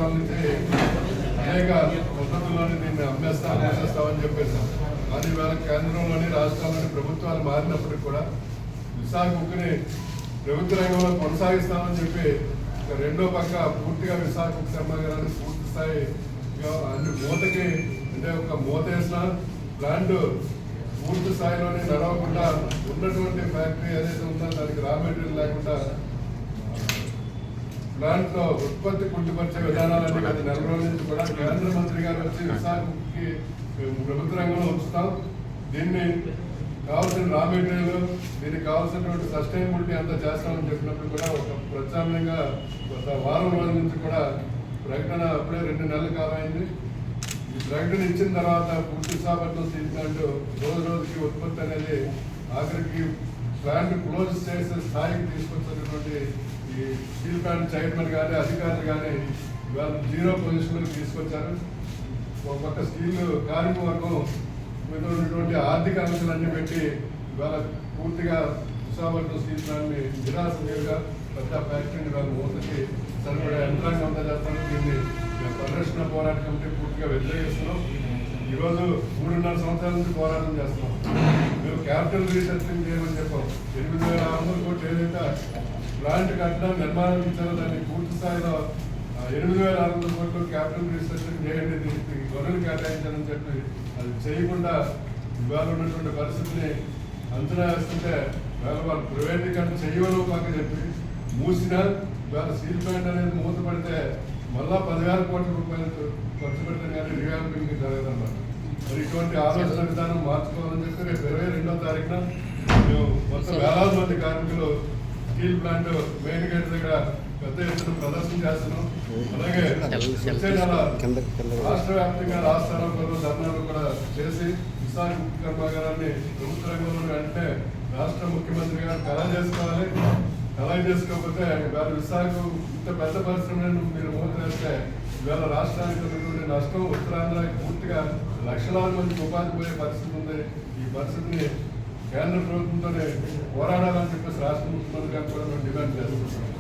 సంవత్సరాల నుంచి అనేక పద్ధతుల్లోని దీన్ని అమ్మేస్తామని చెప్పేసాం. కానీ ఇవాళ కేంద్రంలోని రాష్ట్రాల్లోని ప్రభుత్వాలు మారినప్పటికీ కూడా విశాఖ ఉక్కుని ప్రభుత్వ రంగంలో కొనసాగిస్తామని చెప్పి రెండో పక్క పూర్తిగా విశాఖ ఉక్కు కర్మాగారాన్ని పూర్తి స్థాయిగా అన్ని మూతకి అంటే ఒక మూత వేసిన ప్లాంట్ పూర్తి స్థాయిలోనే నడవకుండా ఉన్నటువంటి ఫ్యాక్టరీ ఏదైతే ఉందో దానికి రా మెటీరియల్ లేకుండా ప్లాంట్ లో ఉత్పత్తి కుంటుపరిచే విధానాలన్నీ గత నెల రోజుల నుంచి కూడా కేంద్ర మంత్రి గారు వచ్చి విశాఖకి ప్రభుత్వ రంగంలో ఉంచుతాం, దీన్ని కావాల్సిన రా మెటీరియల్ దీనికి కావాల్సినటువంటి సస్టైనబిలిటీ అంతా చేస్తామని చెప్పినప్పుడు కూడా ఒక ప్రత్యామ్నాయంగా గత వారం రోజుల నుంచి కూడా ప్రకటన అప్పుడే 2 నెలల కాలం అయింది. ఈ ప్రకటన ఇచ్చిన తర్వాత పూర్తి విశాఖపట్నం స్టీల్ ప్లాంట్ రోజుకి ఉత్పత్తి అనేది ఆఖరికి ప్లాంట్ క్లోజ్ చేసే స్థాయికి తీసుకొచ్చినటువంటి ఈ స్టీల్ ప్లాంట్ చైర్మన్ కానీ అధికారులు కానీ ఇవాళ 0 పొజిషన్లోకి తీసుకొచ్చారు. ఒక పక్క స్టీల్ కార్మిక వర్గం మీద ఉన్నటువంటి ఆర్థిక అంశాలన్నీ పెట్టి ఇవాళ పూర్తిగా విశాఖపట్నం స్టీల్ ప్లాంట్ని నిరాశ నేరుగా పెద్ద ఫ్యాక్టరీని ఇవాళ మూతకి సరిపడే యంత్రాంగం అందజేస్తాను. దీన్ని పరిరక్షణ పోరాట కమిటీ పూర్తిగా వ్యతిరేకిస్తున్నాం. ఈరోజు 3.5 సంవత్సరాల నుంచి పోరాటం చేస్తున్నాం. మేము క్యాపిటల్ రీసెర్చింగ్ చేయమని చెప్పాం. 8,600 కోట్లు ఏదైతే ప్లాంట్ కట్టడం నిర్మాణం ఇచ్చారో దాన్ని పూర్తి స్థాయిలో 8,600 కోట్లు క్యాపిటల్ రీసెర్చింగ్ చేయండి, దీనికి గొర్రెలు కేటాయించాలని చెప్పి అది చేయకుండా ఇవాళ ఉన్నటువంటి పరిస్థితిని అంచనా వేస్తుంటే వాళ్ళు ప్రైవేటీకరణ చేయవలో పక్క చెప్పి మూసినా ఇవాళ స్టీల్ ప్లాంట్ అనేది మూతపడితే మళ్ళా 10,000 కోట్ల రూపాయలు ఖర్చు పెట్టడం కానీ రివ్యాంపింగ్ జరగదన్నమాట. మరి ఇటువంటి ఆలోచన విధానం మార్చుకోవాలని చెప్పి రేపు 22వ తారీఖున మేము మొత్తం వేలాది మంది కార్మికులు స్టీల్ ప్లాంట్ మెయిన్ గేట్ దగ్గర పెద్ద ఎత్తున ప్రదర్శన చేస్తున్నాం. అలాగే వచ్చే నెల రాష్ట్ర వ్యాప్తంగా రాష్ట్రాలలో ధర్నాలు కూడా చేసి విశాఖ ఉక్కు కర్మాగారాన్ని ప్రభుత్వ రంగంలో వెంటనే రాష్ట్ర ముఖ్యమంత్రి గారు కళ చేసుకోవాలి. కళ చేసుకోకపోతే ఇవాళ విశాఖ ఇంత పెద్ద పరిశ్రమను మీరు మూతవేస్తే ఇవాళ రాష్ట్రానికి ఉన్నటువంటి నష్టం ఉత్తరాంధ్రానికి పూర్తిగా లక్షలాది మందికి ఉపాధి పోయే పరిస్థితి ఉంది. ఈ పరిస్థితిని కేంద్ర ప్రభుత్వంతోనే పోరాడాలని చెప్పేసి రాష్ట్ర ముఖ్యమంత్రి గారు కూడా మేము డిమాండ్ చేస్తున్నాం.